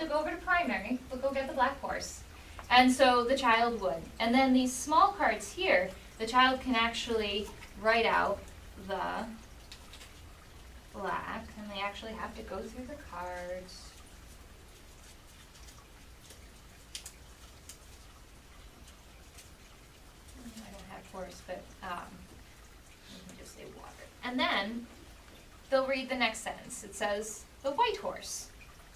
to go over to primary, we'll go get the black horse. And so the child would. And then these small cards here, the child can actually write out the black, and they actually have to go through the cards. I don't have horse, but let me just say water. And then they'll read the next sentence. It says, the white horse.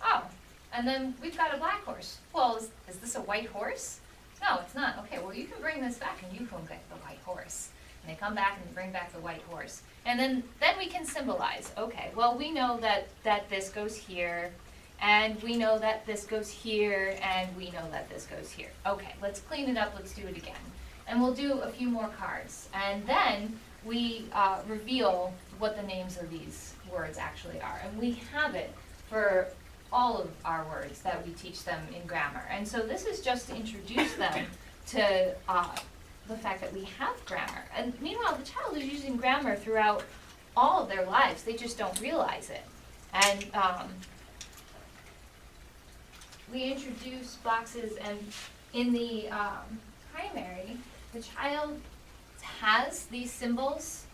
Oh, and then we've got a black horse. Well, is this a white horse? No, it's not. Okay, well, you can bring this back and you can get the white horse. And they come back and they bring back the white horse. And then we can symbolize. Okay, well, we know that this goes here, and we know that this goes here, and we know that this goes here. Okay, let's clean it up. Let's do it again. And we'll do a few more cards. And then we reveal what the names of these words actually are. And we have it for all of our words that we teach them in grammar. And so this is just to introduce them to the fact that we have grammar. And meanwhile, the child is using grammar throughout all of their lives. They just don't realize it. And we introduce boxes, and in the primary, the child has these symbols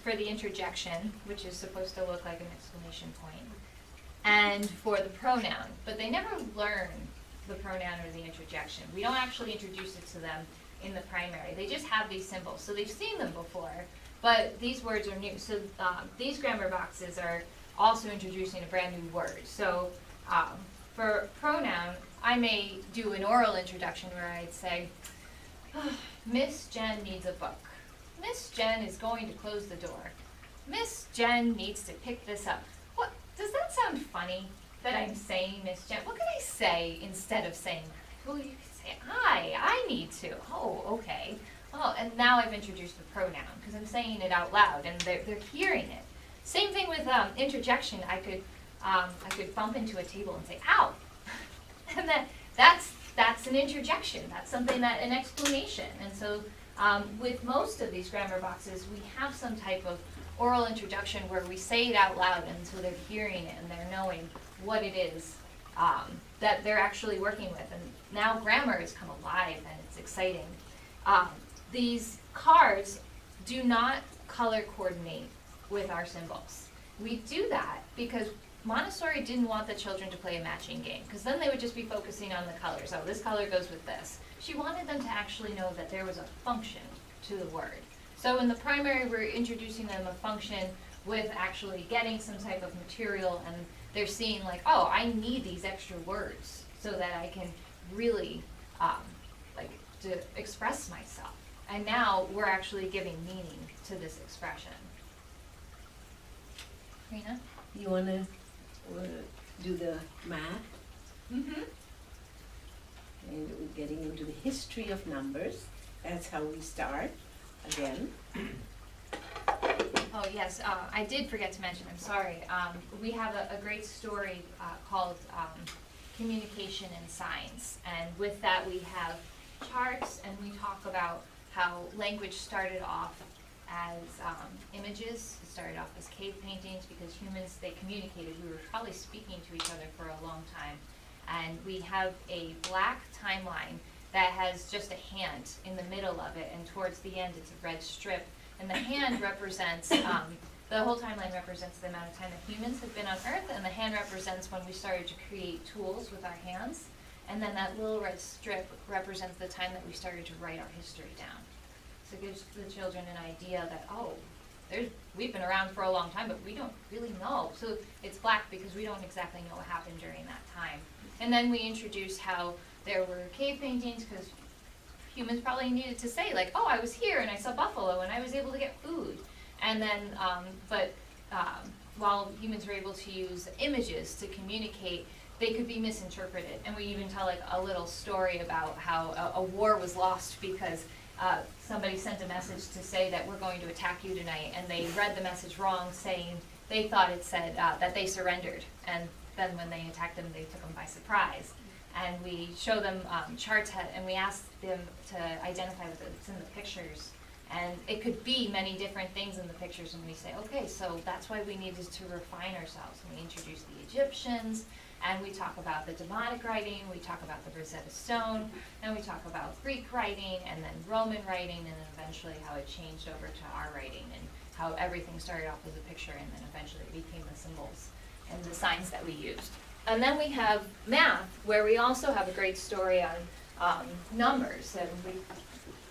for the interjection, which is supposed to look like an exclamation point, and for the pronoun. But they never learn the pronoun or the interjection. We don't actually introduce it to them in the primary. They just have these symbols. So they've seen them before, but these words are new. So these grammar boxes are also introducing a brand new word. So for pronoun, I may do an oral introduction where I'd say, Miss Jen needs a book. Miss Jen is going to close the door. Miss Jen needs to pick this up. What, does that sound funny that I'm saying Miss Jen? What could I say instead of saying, well, you could say, I need to. Oh, okay. Oh, and now I've introduced the pronoun because I'm saying it out loud and they're hearing it. Same thing with interjection. I could bump into a table and say, ow. And that's an interjection. That's something an explanation. And so with most of these grammar boxes, we have some type of oral introduction where we say it out loud, and so they're hearing it and they're knowing what it is that they're actually working with. And now grammar has come alive and it's exciting. These cards do not color coordinate with our symbols. We do that because Montessori didn't want the children to play a matching game, because then they would just be focusing on the colors. Oh, this color goes with this. She wanted them to actually know that there was a function to the word. So in the primary, we're introducing them a function with actually getting some type of material, and they're seeing like, oh, I need these extra words so that I can really to express myself. And now we're actually giving meaning to this expression. Rena? You want to do the math? Mm-hmm. And we're getting into the history of numbers. That's how we start again. Oh, yes, I did forget to mention, I'm sorry. We have a great story called Communication and Signs. And with that, we have charts, and we talk about how language started off as images. It started off as cave paintings because humans, they communicated. We were probably speaking to each other for a long time. And we have a black timeline that has just a hand in the middle of it, and towards the end it's a red strip. And the hand represents, the whole timeline represents the amount of time that humans have been on Earth, and the hand represents when we started to create tools with our hands. And then that little red strip represents the time that we started to write our history down. So it gives the children an idea that, oh, we've been around for a long time, but we don't really know. So it's black because we don't exactly know what happened during that time. And then we introduce how there were cave paintings because humans probably needed to say, like, oh, I was here and I saw buffalo and I was able to get food. And then, while humans were able to use images to communicate, they could be misinterpreted. And we even tell like a little story about how a war was lost because somebody sent a message to say that we're going to attack you tonight, and they read the message wrong, saying they thought it said that they surrendered. And then when they attacked them, they took them by surprise. And we show them charts, and we ask them to identify what's in the pictures. And it could be many different things in the pictures, and we say, okay, so that's why we needed to refine ourselves. And we introduce the Egyptians, And we talk about the Demotic writing, we talk about the Rosetta Stone, and we talk about Greek writing, and then Roman writing, and then eventually how it changed over to our writing, and how everything started off as a picture, and then eventually it became the symbols and the signs that we used. And then we have math, where we also have a great story on numbers, and we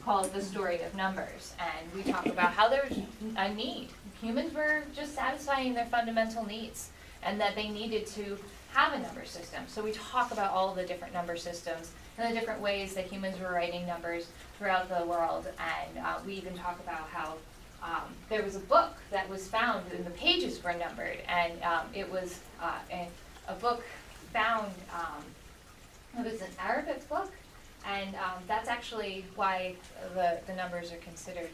call it the story of numbers. And we talk about how there's a need. Humans were just satisfying their fundamental needs, and that they needed to have a number system. So we talk about all the different number systems and the different ways that humans were writing numbers throughout the world. And we even talk about how there was a book that was found and the pages were numbered, and it was a book found, it was an Arabic book, and that's actually why the numbers are considered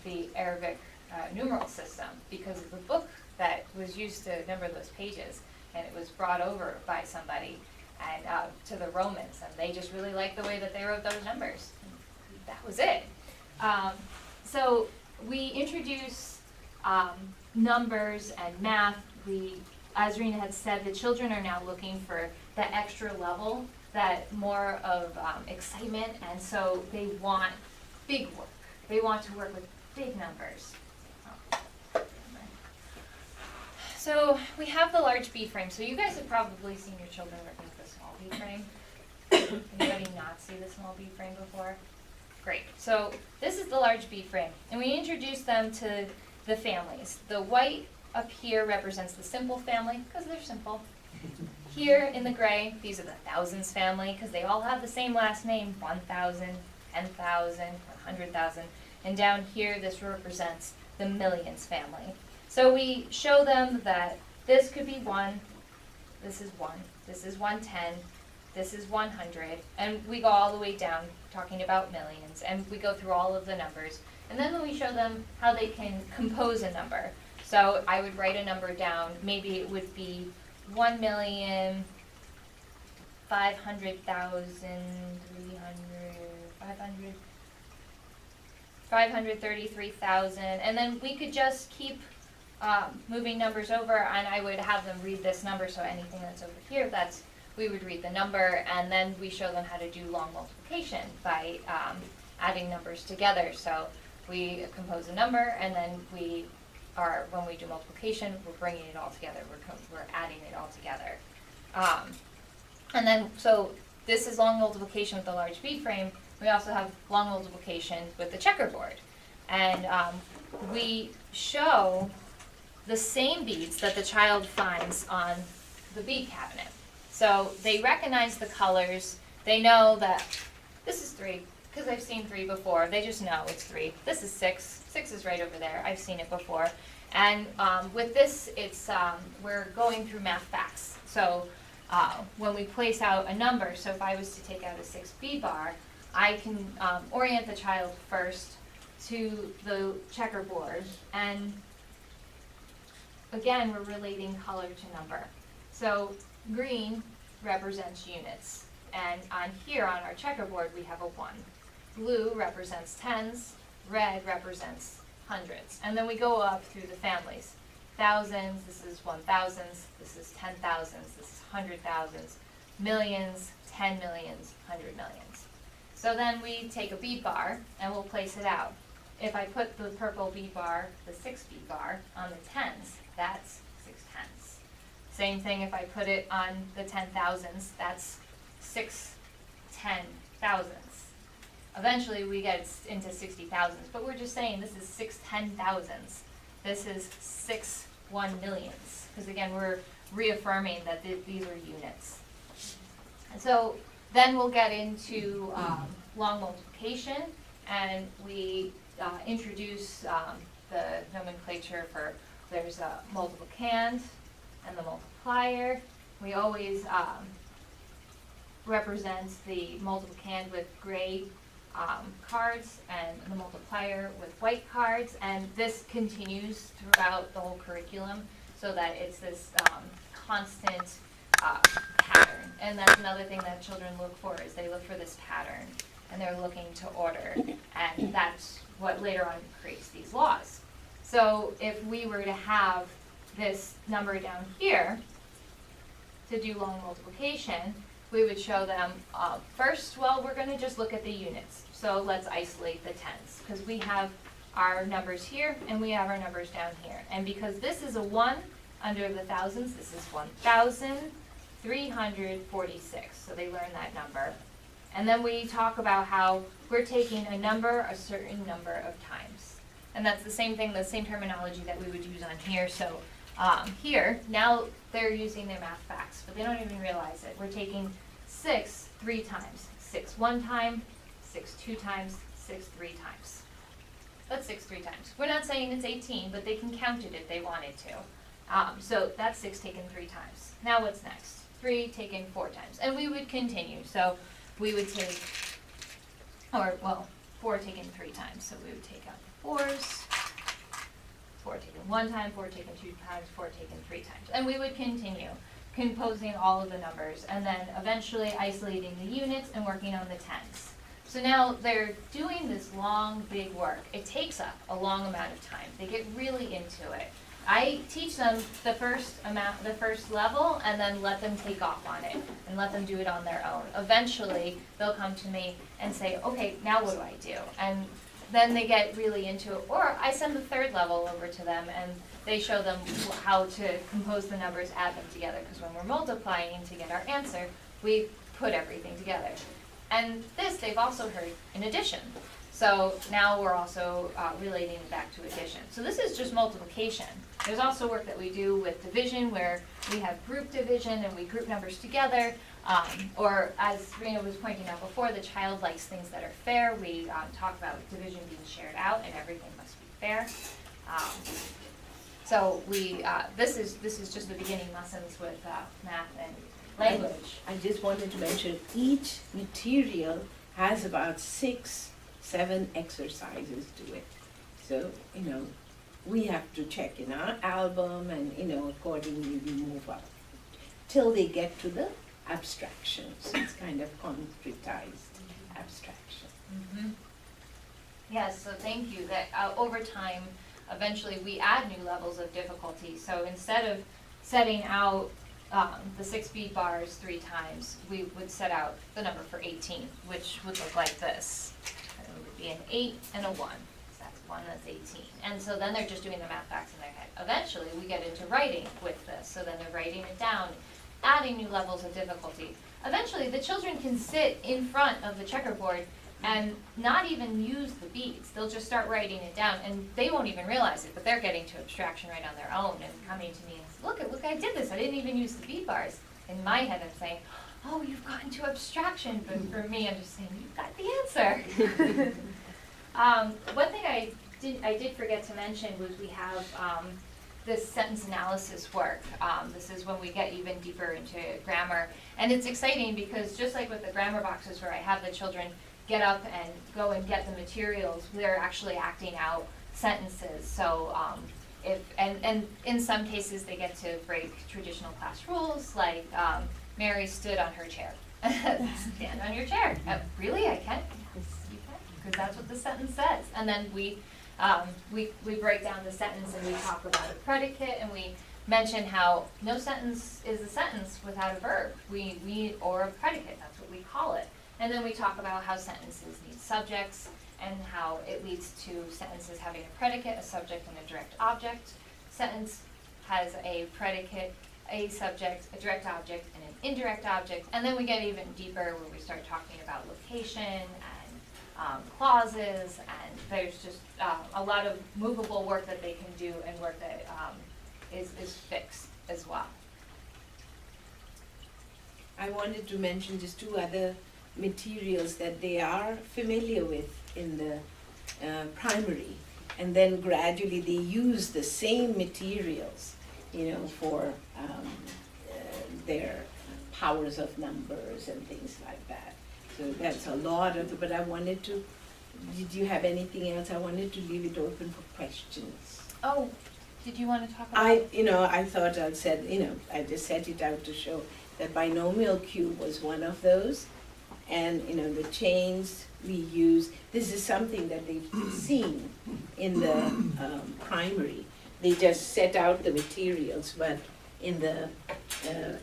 the Arabic numeral system, because of the book that was used to number those pages, and it was brought over by somebody and to the Romans, and they just really liked the way that they wrote those numbers. And that was it. So we introduce numbers and math. As Rena had said, the children are now looking for that extra level, that more of excitement, and so they want big work. They want to work with big numbers. So we have the large B frame. So you guys have probably seen your children working with the small B frame. Anybody not see the small B frame before? Great. So this is the large B frame, and we introduce them to the families. The white up here represents the simple family, because they're simple. Here in the gray, these are the thousands family, because they all have the same last name, 1,000, 10,000, 100,000. And down here, this represents the millions family. So we show them that this could be 1, this is 1, this is 110, this is 100, and we go all the way down talking about millions, and we go through all of the numbers. And then we show them how they can compose a number. So I would write a number down, maybe it would be 1,500,000, 533,000, and then we could just keep moving numbers over, and I would have them read this number, so anything that's over here, we would read the number, and then we show them how to do long multiplication by adding numbers together. So we compose a number, and then when we do multiplication, we're bringing it all together, we're adding it all together. And then, so this is long multiplication with the large B frame. We also have long multiplication with the checkerboard. And we show the same beads that the child finds on the bead cabinet. So they recognize the colors. They know that this is 3, because I've seen 3 before. They just know it's 3. This is 6. 6 is right over there. I've seen it before. And with this, it's we're going through math facts. So when we place out a number, so if I was to take out a 6 bead bar, I can orient the child first to the checkerboard, and again, we're relating color to number. So green represents units, and on here on our checkerboard we have a 1. Blue represents tens, red represents hundreds, and then we go up through the families. Thousands, this is 1,000s, this is 10,000s, this is 100,000s, millions, 10 millions, 100 millions. So then we take a bead bar and we'll place it out. If I put the purple bead bar, the 6 bead bar, on the tens, that's 6 tens. Same thing if I put it on the 10,000s, that's 6 10,000s. Eventually we get into 60,000s, but we're just saying this is 6 10,000s. This is 6 1 millions, because again we're reaffirming that these are units. And so then we'll get into long multiplication, and we introduce the nomenclature for, there's a multiplicand and the multiplier. We always represent the multiplicand with gray cards and the multiplier with white cards, and this continues throughout the whole curriculum so that it's this constant pattern. And that's another thing that children look for, is they look for this pattern, and they're looking to order, and that's what later on creates these laws. So if we were to have this number down here, to do long multiplication, we would show them, first, well, we're gonna just look at the units. So let's isolate the tens, because we have our numbers here and we have our numbers down here. And because this is a 1 under the thousands, this is 1,346. So they learn that number. And then we talk about how we're taking a number a certain number of times. And that's the same thing, the same terminology that we would use on here. So here, now they're using their math facts, but they don't even realize it. We're taking 6 3 times, 6 1 time, 6 2 times, 6 3 times. That's 6 3 times. We're not saying it's 18, but they can count it if they wanted to. So that's 6 taken 3 times. Now what's next? 3 taken 4 times. And we would continue. So we would take, 4 taken 3 times. So we would take out the 4s. 4 taken 1 time, 4 taken 2 times, 4 taken 3 times. And we would continue composing all of the numbers and then eventually isolating the units and working on the tens. So now they're doing this long, big work. It takes up a long amount of time. They get really into it. I teach them the first level, and then let them take off on it and let them do it on their own. Eventually, they'll come to me and say, okay, now what do I do? And then they get really into it. Or I send the third level over to them, and they show them how to compose the numbers, add them together. Because when we're multiplying to get our answer, we put everything together. And this they've also heard in addition. So now we're also relating it back to addition. So this is just multiplication. There's also work that we do with division, where we have group division and we group numbers together. Or as Rena was pointing out before, the child likes things that are fair. We talk about division being shared out and everything must be fair. So we this is just the beginning lessons with math and language. I just wanted to mention each material has about 6, 7 exercises to it. So, we have to check in our album and, accordingly we move up till they get to the abstractions. It's kind of concretized abstraction. Mm-hmm. Yes, so thank you. That over time, eventually we add new levels of difficulty. So instead of setting out the 6 bead bars 3 times, we would set out the number for 18, which would look like this. And it would be an 8 and a 1. So that's 1, that's 18. And so then they're just doing the math facts in their head. Eventually, we get into writing with this. So then they're writing it down, adding new levels of difficulty. Eventually, the children can sit in front of the checkerboard and not even use the beads. They'll just start writing it down, and they won't even realize it, but they're getting to abstraction right on their own and coming to me and saying, look, I did this. I didn't even use the bead bars. In my head, I'm saying, oh, you've gotten to abstraction. But for me, I'm just saying, you've got the answer. One thing I did forget to mention was we have this sentence analysis work. This is when we get even deeper into grammar. And it's exciting because just like with the grammar boxes where I have the children get up and go and get the materials, they're actually acting out sentences. So and in some cases they get to break traditional class rules, like Mary stood on her chair. Stand on your chair. Really, I can? Yes, you can, because that's what the sentence says. And then we break down the sentence and we talk about a predicate, and we mention how no sentence is a sentence without a verb. We need, or a predicate, that's what we call it. And then we talk about how sentences need subjects and how it leads to sentences having a predicate, a subject, and a direct object. Sentence has a predicate, a subject, a direct object, and an indirect object. And then we get even deeper where we start talking about location and clauses, and there's just a lot of movable work that they can do and work that is fixed as well. I wanted to mention just 2 other materials that they are familiar with in the primary, and then gradually they use the same materials, for their powers of numbers and things like that. So that's a lot of, but I wanted to, did you have anything else? I wanted to leave it open for questions. Oh, did you want to talk about? I thought I said, I just set it out to show that binomial cube was one of those. And, the chains we use, this is something that they've seen in the primary. They just set out the materials, but in the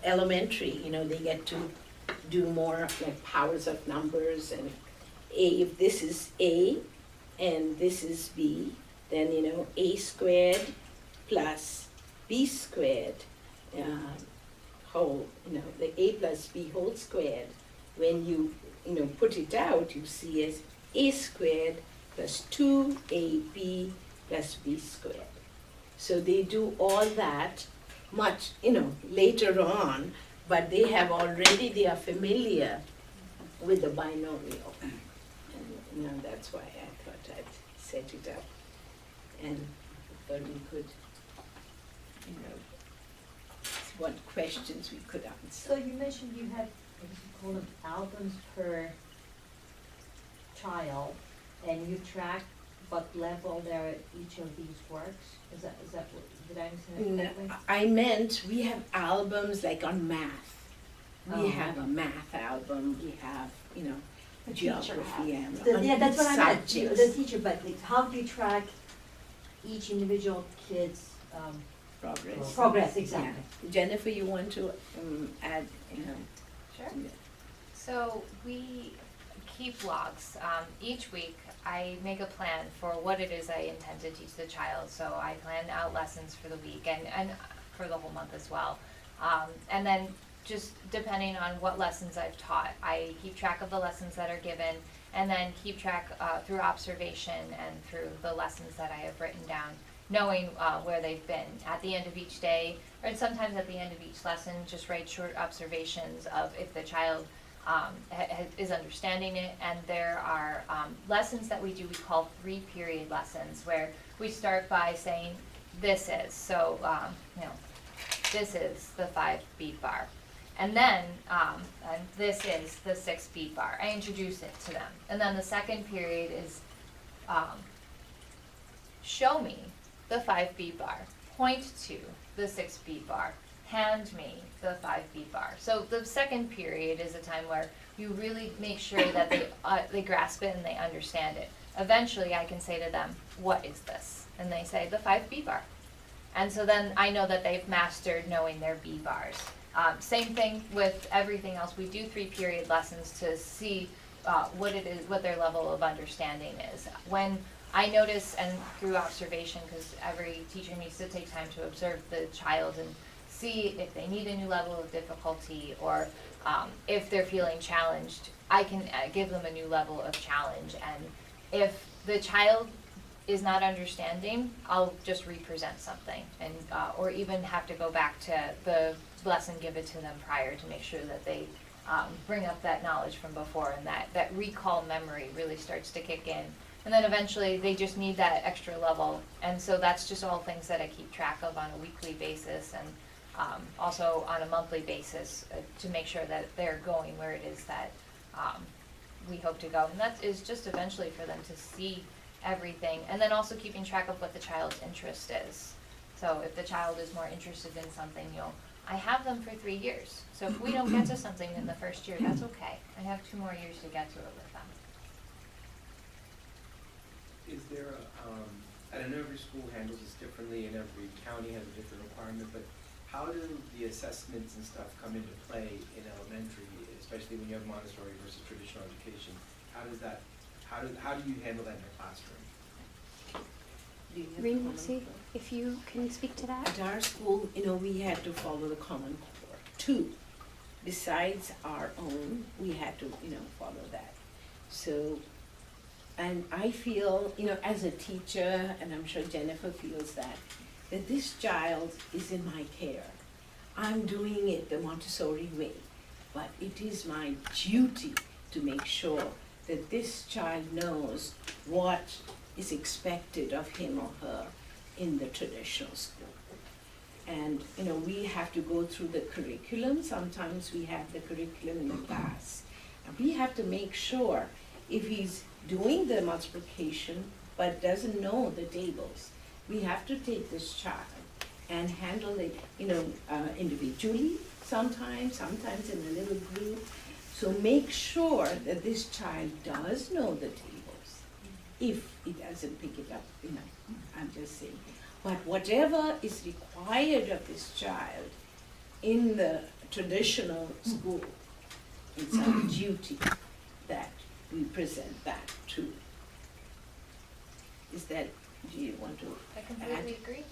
elementary, they get to do more like powers of numbers, and if this is A and this is B, then A squared plus B squared whole, the A plus B whole squared, when you put it out, you see as A squared plus 2AB plus B squared. So they do all that much, later on, but they are familiar with the binomial. And that's why I thought I'd set it up. And thought we could, what questions we could answer. So you mentioned you had, what do you call them, albums per child, and you track what level they're at each of these works? Is that what, did I understand it correctly? I meant we have albums like on math. We Oh. have a math album, we have, The teacher geography and Yeah, that's what I meant, subjects. the teacher, but like, how do you track each individual kid's Progress. progress, exactly? Yeah. Jennifer, you want to add, Sure. So we keep logs. Each week I make a plan for what it is I intend to teach the child. So I plan out lessons for the week and for the whole month as well. And then just depending on what lessons I've taught, I keep track of the lessons that are given, and then keep track through observation and through the lessons that I have written down, knowing where they've been at the end of each day, or sometimes at the end of each lesson, just write short observations of if the child is understanding it. And there are lessons that we do, we call 3-period lessons, where we start by saying this is, so this is the 5-beat bar. And then, and this is the 6-beat bar. I introduce it to them. And then the second period is show me the 5-beat bar, point to the 6-beat bar, hand me the 5-beat bar. So the second period is a time where you really make sure that they grasp it and they understand it. Eventually I can say to them, what is this? And they say, the 5-beat bar. And so then I know that they've mastered knowing their B bars. Same thing with everything else. We do 3-period lessons to see what it is, what their level of understanding is. When I notice, and through observation, because every teacher needs to take time to observe the child and see if they need a new level of difficulty, or if they're feeling challenged, I can give them a new level of challenge. And if the child is not understanding, I'll just represent something, and or even have to go back to the lesson given to them prior to make sure that they bring up that knowledge from before, and that recall memory really starts to kick in. And then eventually they just need that extra level, and so that's just all things that I keep track of on a weekly basis, and also on a monthly basis to make sure that they're going where it is that we hope to go. And that is just eventually for them to see everything, and then also keeping track of what the child's interest is. So if the child is more interested in something, I have them for 3 years. So if we don't get to something in the first year, that's okay. I have 2 more years to get to it with them. Is there I know every school handles this differently and every county has a different requirement, but how do the assessments and stuff come into play in elementary, especially when you have Montessori versus traditional education? How do you handle that in the classroom? Do you have Rena, Common see Core? if you can speak to that. At our school, we had to follow the Common Core too. Besides our own, we had to, follow that. So, and I feel, as a teacher, and I'm sure Jennifer feels that this child is in my care. I'm doing it the Montessori way, but it is my duty to make sure that this child knows what is expected of him or her in the traditional school. And, we have to go through the curriculum. Sometimes we have the curriculum in the class. And we have to make sure if he's doing the multiplication but doesn't know the tables, we have to take this child and handle it, individually sometimes in a little group. So make sure that this child does know the tables. If he doesn't pick it up, I'm just saying. But whatever is required of this child, in the traditional school, it's our duty that we present that too. Is that, do you want to I add? completely agree.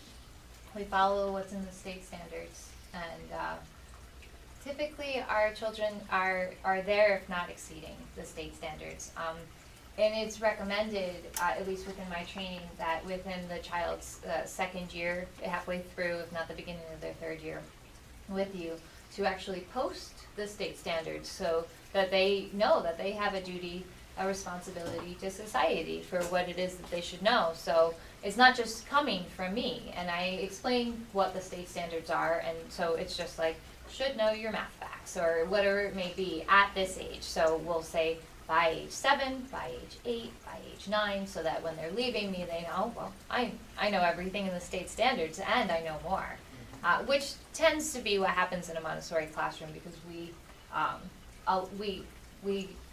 We follow what's in the state standards, and typically our children are there if not exceeding the state standards. And it's recommended, at least within my training, that within the child's second year, halfway through, if not the beginning of their third year with you, to actually post the state standards so that they know that they have a duty, a responsibility to society for what it is that they should know. So it's not just coming from me, and I explain what the state standards are, and so it's just like, should know your math facts, or whatever it may be at this age. So we'll say by age 7, by age 8, by age 9, so that when they're leaving me, they know, well, I know everything in the state standards, and I know more. Which tends to be what happens in a Montessori classroom, because we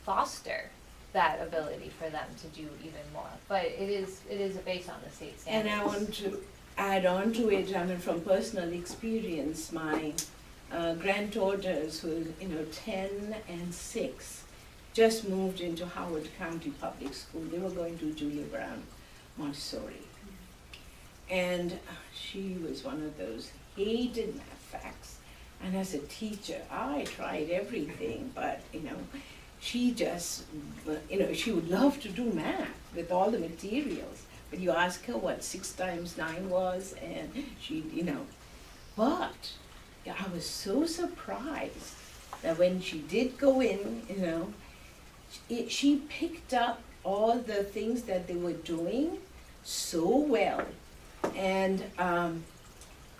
foster that ability for them to do even more. But it is based on the state standards. And I want to add on to it, I mean, from personal experience, my granddaughters who are 10 and 6 just moved into Howard County Public School. They were going to Julia Brown Montessori. And she was one of those, hated math facts. And as a teacher, I tried everything, but she just, she would love to do math with all the materials. But you ask her what 6 times 9 was, and she, but I was so surprised that when she did go in, she picked up all the things that they were doing so well. And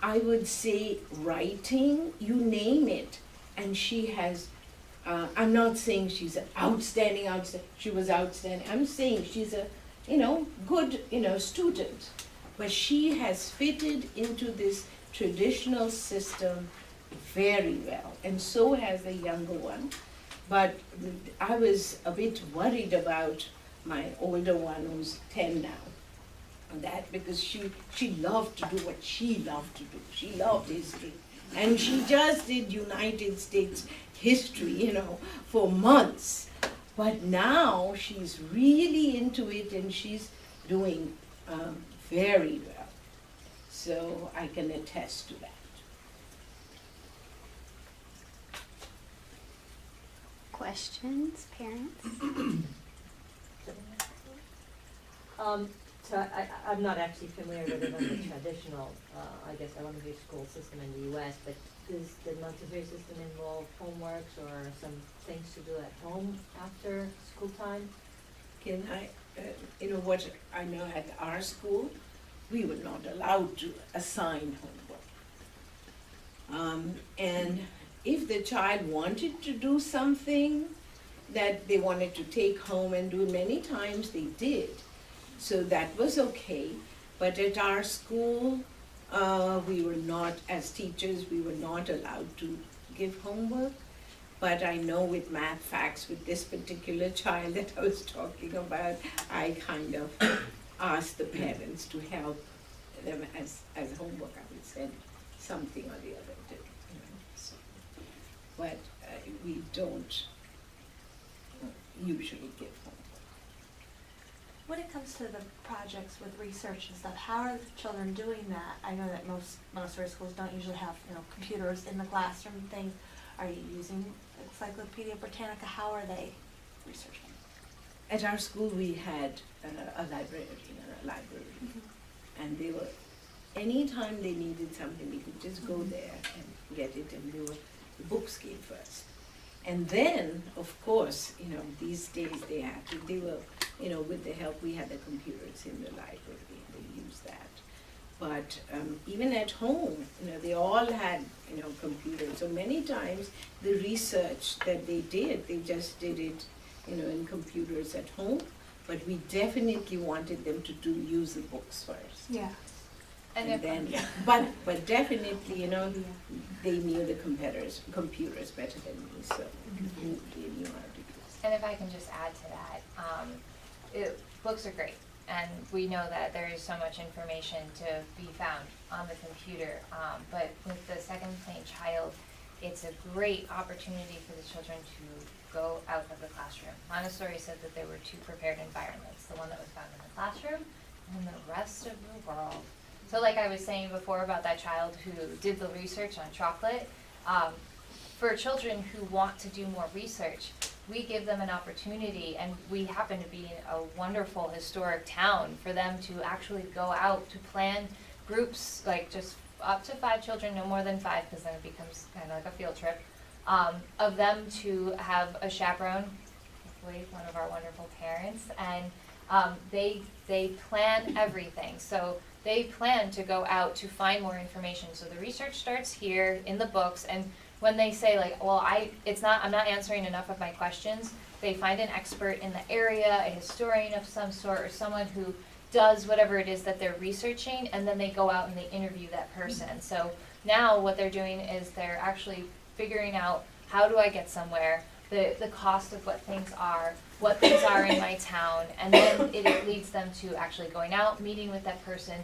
I would say writing, you name it, and she has, I'm not saying she's an outstanding, she was outstanding, I'm saying she's a, good, student, but she has fitted into this traditional system very well, and so has the younger one. But I was a bit worried about my older one who's 10 now. And that because she loved to do what she loved to do. She loved history. And she just did United States history, for months. But now she's really into it and she's doing very well. So I can attest to that. Questions, parents? So I'm not actually familiar with it under the traditional, elementary school system in the US, but does the Montessori system involve homeworks or some things to do at home after school time? Can I, what I know at our school, we were not allowed to assign homework. And if the child wanted to do something that they wanted to take home and do, many times they did. So that was okay. But at our school, we were not, as teachers, we were not allowed to give homework. But I know with math facts, with this particular child that I was talking about, I kind of asked the parents to help them as homework. I would send something or the other to, so. But we don't usually give homework. When it comes to the projects with research and stuff, how are the children doing that? I know that most Montessori schools don't usually have, computers in the classroom and things. Are you using Encyclopedia Britannica? How are they researching? At our school, we had a library, and they were, anytime they needed something, they could just go there and get it, and the books came first. And then, of course, these days they were, with the help, we had the computers in the library, they used that. But even at home, they all had, computers. So many times the research that they did, they just did it, in computers at home. But we definitely wanted them to use the books first. Yeah. And then, but definitely, they knew the computers better than me, so they knew how to use it. And if I can just add to that, books are great, and we know that there is so much information to be found on the computer, but with the second plane child, it's a great opportunity for the children to go out of the classroom. Montessori said that there were 2 prepared environments, the one that was found in the classroom and the rest of the world. So like I was saying before about that child who did the research on chocolate, for children who want to do more research, we give them an opportunity, and we happen to be in a wonderful historic town, for them to actually go out to plan groups, like just up to 5 children, no more than 5, because then it becomes kind of like a field trip, of them to have a chaperone, hopefully one of our wonderful parents, and they plan everything. So they plan to go out to find more information. So the research starts here in the books, and when they say like, well, I'm not answering enough of my questions, they find an expert in the area, a historian of some sort, or someone who does whatever it is that they're researching, and then they go out and they interview that person. So now what they're doing is they're actually figuring out, how do I get somewhere, the cost of what things are in my town, and then it leads them to actually going out, meeting with that person,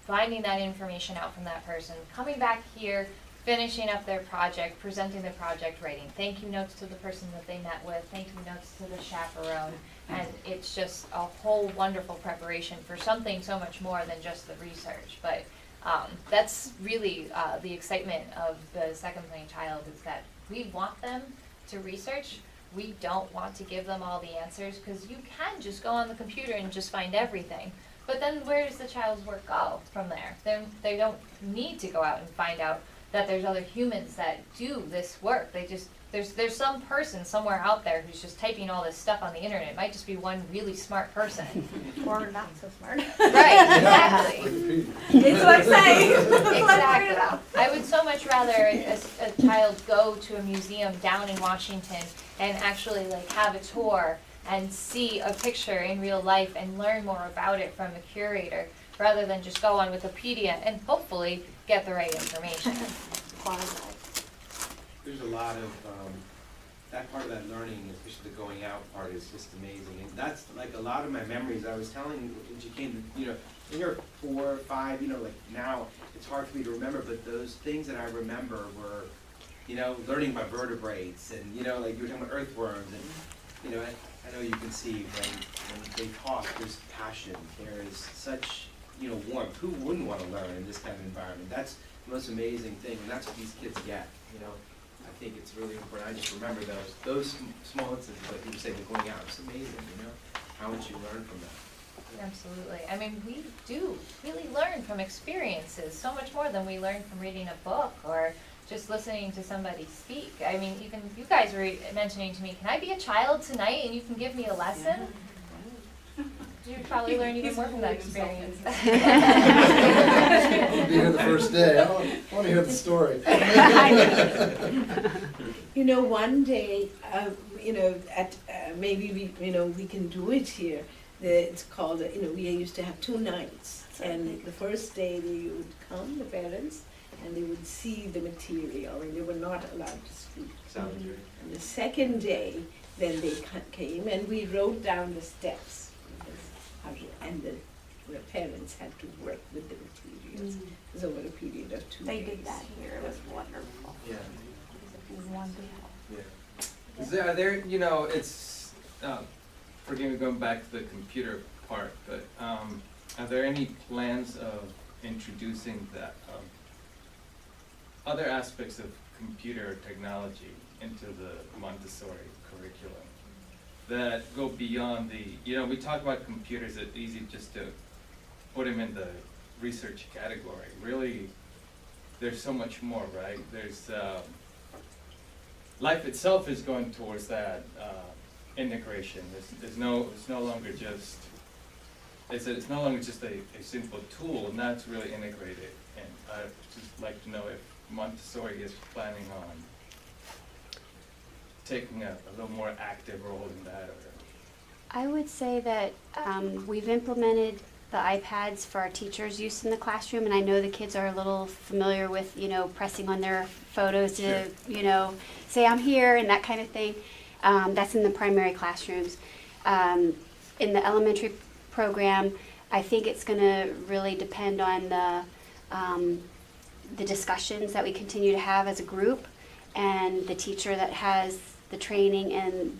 finding that information out from that person, coming back here, finishing up their project, presenting the project, writing thank you notes to the person that they met with, thank you notes to the chaperone, and it's just a whole wonderful preparation for something so much more than just the research. But that's really the excitement of the second playing child, is that we want them to research. We don't want to give them all the answers, because you can just go on the computer and just find everything. But then where does the child's work go from there? Then they don't need to go out and find out that there's other humans that do this work. They just, there's some person somewhere out there who's just typing all this stuff on the internet. It might just be one really smart person. Or not so smart. Right, exactly. It's what I'm saying. Exactly. I would so much rather a child go to a museum down in Washington and actually like have a tour and see a picture in real life and learn more about it from the curator, rather than just go on Wikipedia and hopefully get the right information. There's a lot of, that part of that learning, especially the going out part, is just amazing. And that's like a lot of my memories. I was telling you, when you came to, when you're 4 or 5, like now, it's hard for me to remember, but those things that I remember were, learning about vertebrates, and, like you were talking about earthworms, and, I know you can see when they talk, there's passion, there is such, warmth. Who wouldn't want to learn in this kind of environment? That's the most amazing thing, and that's what these kids get, I think it's really important. I just remember those small instances, like you say, going out. It's amazing, how much you learn from that. Absolutely. I mean, we do really learn from experiences, so much more than we learn from reading a book or just listening to somebody speak. I mean, even you guys were mentioning to me, can I be a child tonight and you can give me a lesson? You'd probably learn even more from that experience. I'll be here the first day. I want to hear the story. One day, maybe we can do it here. It's called, we used to have 2 nights. And the first day they would come, the parents, and they would see the material, and they were not allowed to speak. Sounds great. And the second day, then they came, and we wrote down the steps. And the parents had to work with the materials. It was over a period of 2 days. They did that here. It was wonderful. Yeah. It was wonderful. Yeah. Is there, are there, it's, forgive me going back to the computer part, but are there any plans of introducing that, other aspects of computer technology into the Montessori curriculum that go beyond the, we talk about computers, it's easy just to put them in the research category. Really, there's so much more, right? There's, life itself is going towards that integration. It's no longer just, it's no longer just a simple tool, and that's really integrated. And I'd just like to know if Montessori is planning on taking a little more active role in that. Or I would say that we've implemented the iPads for our teachers' use in the classroom, and I know the kids are a little familiar with, pressing on their photos to, say I'm here and that kind of thing. That's in the primary classrooms. In the elementary program, I think it's going to really depend on the discussions that we continue to have as a group, and the teacher that has the training and